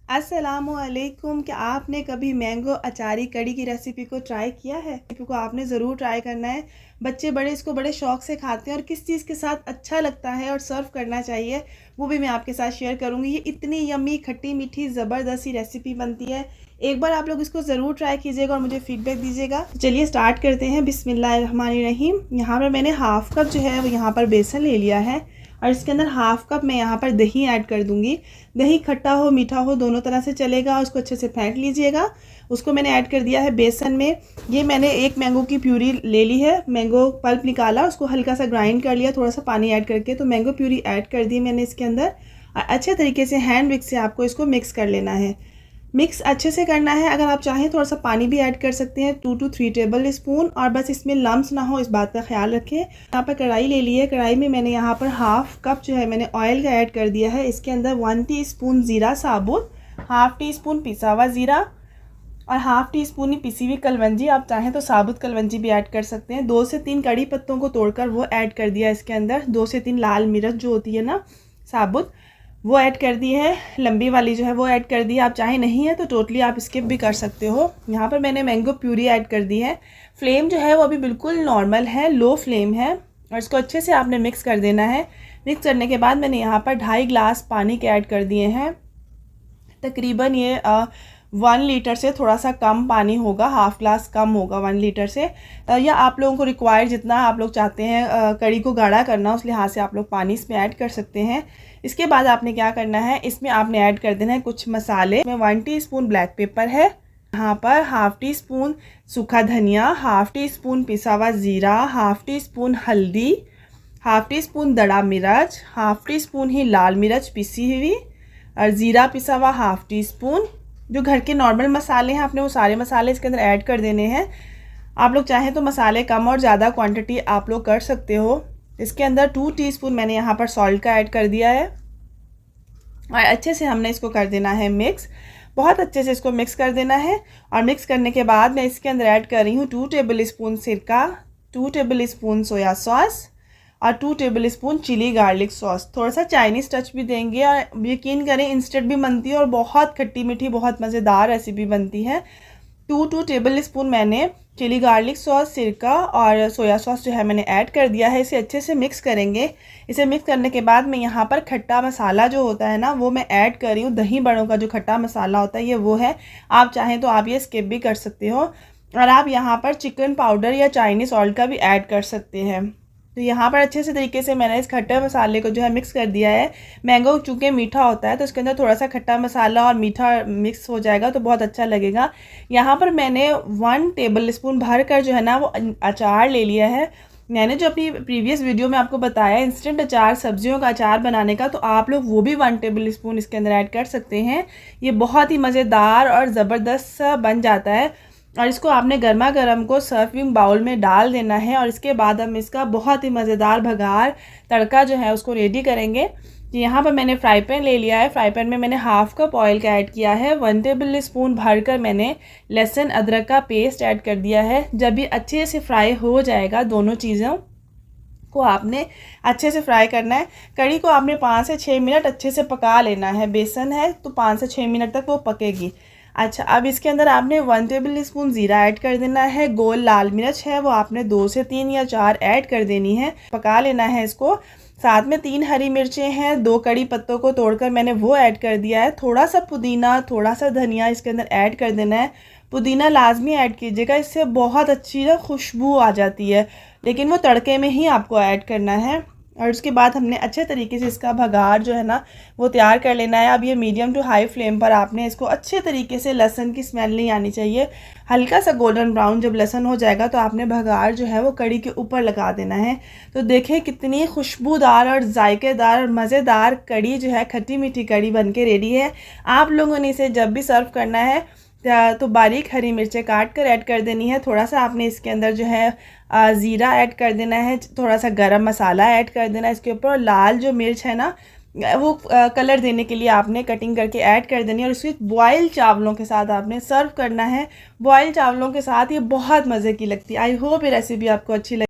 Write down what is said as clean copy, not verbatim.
अस्सलामुअलैकुम। क्या आपने कभी मैंगो अचारी कड़ी की रेसिपी को ट्राई किया है? रेसिपी को आपने ज़रूर ट्राई करना है। बच्चे बड़े इसको बड़े शौक से खाते हैं और किस चीज़ के साथ अच्छा लगता है और सर्व करना चाहिए वो भी मैं आपके साथ शेयर करूंगी। ये इतनी यम्मी खट्टी मीठी ज़बरदस्त सी रेसिपी बनती है। एक बार आप लोग इसको ज़रूर ट्राई कीजिएगा और मुझे फीडबैक दीजिएगा। चलिए स्टार्ट करते हैं। बिस्मिल्लाहिर्रहमानिर्रहीम। यहाँ पर मैंने हाफ़ कप जो है वो यहाँ पर बेसन ले लिया है और इसके अंदर हाफ़ कप मैं यहाँ पर दही ऐड कर दूँगी। दही खट्टा हो मीठा हो दोनों तरह से चलेगा। उसको अच्छे से फेंट लीजिएगा। उसको मैंने ऐड कर दिया है बेसन में। ये मैंने एक मैंगो की प्यूरी ले ली है। मैंगो पल्प निकाला, उसको हल्का सा ग्राइंड कर लिया थोड़ा सा पानी ऐड करके। तो मैंगो प्यूरी ऐड कर दी मैंने इसके अंदर और अच्छे तरीके से हैंड विक्स से आपको इसको मिक्स कर लेना है। मिक्स अच्छे से करना है। अगर आप चाहें थोड़ा सा पानी भी ऐड कर सकते हैं 2 to 3 टेबल स्पून, और बस इसमें लम्स ना हो इस बात का ख्याल रखें। यहाँ पर कढ़ाई ले ली है। कढ़ाई में मैंने यहाँ पर हाफ़ कप जो है मैंने ऑयल का ऐड कर दिया है। इसके अंदर 1 टीस्पून ज़ीरा साबुत, हाफ़ टी स्पून पिसा हुआ ज़ीरा और हाफ़ टी स्पून ही पिसी हुई कलवंजी। आप चाहें तो साबुत कलवंजी भी ऐड कर सकते हैं। 2 से 3 कड़ी पत्तों को तोड़कर वो ऐड कर दिया इसके अंदर। 2 से 3 लाल मिर्च जो होती है ना साबुत, वो ऐड कर दी है। लंबी वाली जो है वो ऐड कर दी है। आप चाहे नहीं है तो टोटली आप स्किप भी कर सकते हो। यहाँ पर मैंने मैंगो प्यूरी ऐड कर दी है। फ्लेम जो है वो अभी बिल्कुल नॉर्मल है, लो फ्लेम है, और इसको अच्छे से आपने मिक्स कर देना है। मिक्स करने के बाद मैंने यहाँ पर 2.5 गिलास पानी के ऐड कर दिए हैं। तकरीबन ये 1 लीटर से थोड़ा सा कम पानी होगा, हाफ़ ग्लास कम होगा 1 लीटर से। या आप लोगों को रिक्वायर्ड जितना आप लोग चाहते हैं कड़ी को गाढ़ा करना उस लिहाज से आप लोग पानी इसमें ऐड कर सकते हैं। इसके बाद आपने क्या करना है, इसमें आपने ऐड कर देना है कुछ मसाले। इसमें 1 टीस्पून ब्लैक पेपर है, यहाँ पर हाफ़ टी स्पून सूखा धनिया, हाफ़ टी स्पून पिसा हुआ ज़ीरा, हाफ़ टी स्पून हल्दी, हाफ़ टी स्पून दड़ा मिर्च, हाफ़ टी स्पून ही लाल मिर्च पिसी हुई और ज़ीरा पिसा हुआ हाफ़ टी स्पून। जो घर के नॉर्मल मसाले हैं आपने वो सारे मसाले इसके अंदर ऐड कर देने हैं। आप लोग चाहें तो मसाले कम और ज़्यादा क्वांटिटी आप लोग कर सकते हो। इसके अंदर 2 टीस्पून मैंने यहाँ पर सॉल्ट का ऐड कर दिया है और अच्छे से हमने इसको कर देना है मिक्स। बहुत अच्छे से इसको मिक्स कर देना है। और मिक्स करने के बाद मैं इसके अंदर ऐड कर रही हूँ 2 टेबल स्पून सिरका, 2 टेबल स्पून सोया सॉस और 2 table spoon chilli garlic sauce. थोड़ा सा चाइनीज़ टच भी देंगे और यकीन करें इंस्टेंट भी बनती है और बहुत खट्टी मीठी बहुत मज़ेदार रेसिपी बनती है। 2 टेबल स्पून मैंने चिली गार्लिक सॉस, सिरका और सोया सॉस जो है मैंने ऐड कर दिया है। इसे अच्छे से मिक्स करेंगे। इसे मिक्स करने के बाद मैं यहाँ पर खट्टा मसाला जो होता है ना वो मैं ऐड कर रही हूँ। दही बड़ों का जो खट्टा मसाला होता है ये वो है। आप चाहें तो आप ये स्किप भी कर सकते हो और आप यहाँ पर चिकन पाउडर या चाइनीज़ सॉल्ट का भी ऐड कर सकते हैं। तो यहाँ पर अच्छे से तरीके से मैंने इस खट्टे मसाले को जो है मिक्स कर दिया है। मैंगो चूँकि मीठा होता है तो इसके अंदर थोड़ा सा खट्टा मसाला और मीठा मिक्स हो जाएगा तो बहुत अच्छा लगेगा। यहाँ पर मैंने 1 टेबल स्पून भर कर जो है ना वो अचार ले लिया है। मैंने जो अपनी प्रीवियस वीडियो में आपको बताया इंस्टेंट अचार, सब्जियों का अचार बनाने का, तो आप लोग वो भी 1 टेबल स्पून इसके अंदर ऐड कर सकते हैं। ये बहुत ही मज़ेदार और ज़बरदस्त सा बन जाता है और इसको आपने गर्मा गर्म को सर्विंग बाउल में डाल देना है। और इसके बाद हम इसका बहुत ही मज़ेदार भगार तड़का जो है उसको रेडी करेंगे। यहाँ पर मैंने फ्राई पैन ले लिया है। फ्राई पैन में मैंने हाफ़ कप ऑयल का ऐड किया है। 1 टेबल स्पून भरकर मैंने लहसुन अदरक का पेस्ट ऐड कर दिया है। जब भी अच्छे से फ्राई हो जाएगा दोनों चीज़ों को आपने अच्छे से फ्राई करना है। कड़ी को आपने 5 से 6 मिनट अच्छे से पका लेना है। बेसन है तो 5 से 6 मिनट तक वो पकेगी। अच्छा, अब इसके अंदर आपने 1 टेबल स्पून ज़ीरा ऐड कर देना है। गोल लाल मिर्च है वो आपने 2 से 3 या 4 ऐड कर देनी है। पका लेना है इसको। साथ में 3 हरी मिर्चें हैं, 2 कड़ी पत्तों को तोड़कर मैंने वो ऐड कर दिया है। थोड़ा सा पुदीना, थोड़ा सा धनिया इसके अंदर ऐड कर देना है। पुदीना लाजमी ऐड कीजिएगा, इससे बहुत अच्छी ना खुशबू आ जाती है, लेकिन वो तड़के में ही आपको ऐड करना है। और उसके बाद हमने अच्छे तरीके से इसका भगार जो है ना वो तैयार कर लेना है। अब ये मीडियम टू हाई फ्लेम पर आपने इसको अच्छे तरीके से, लहसुन की स्मेल नहीं आनी चाहिए, हल्का सा गोल्डन ब्राउन जब लहसुन हो जाएगा तो आपने भगार जो है वो कड़ी के ऊपर लगा देना है। तो देखें कितनी खुशबूदार और जायकेदार और मज़ेदार कड़ी जो है, खट्टी मीठी कड़ी बन के रेडी है। आप लोगों ने इसे जब भी सर्व करना है तो बारीक हरी मिर्चें काट कर ऐड कर देनी है। थोड़ा सा आपने इसके अंदर जो है ज़ीरा ऐड कर देना है। थोड़ा सा गरम मसाला ऐड कर देना है इसके ऊपर। और लाल जो मिर्च है ना वो कलर देने के लिए आपने कटिंग करके ऐड कर देनी है। और इसको बॉयल चावलों के साथ आपने सर्व करना है। बॉयल चावलों के साथ ये बहुत मज़े की लगती है। आई होप ये रेसिपी आपको अच्छी लगी।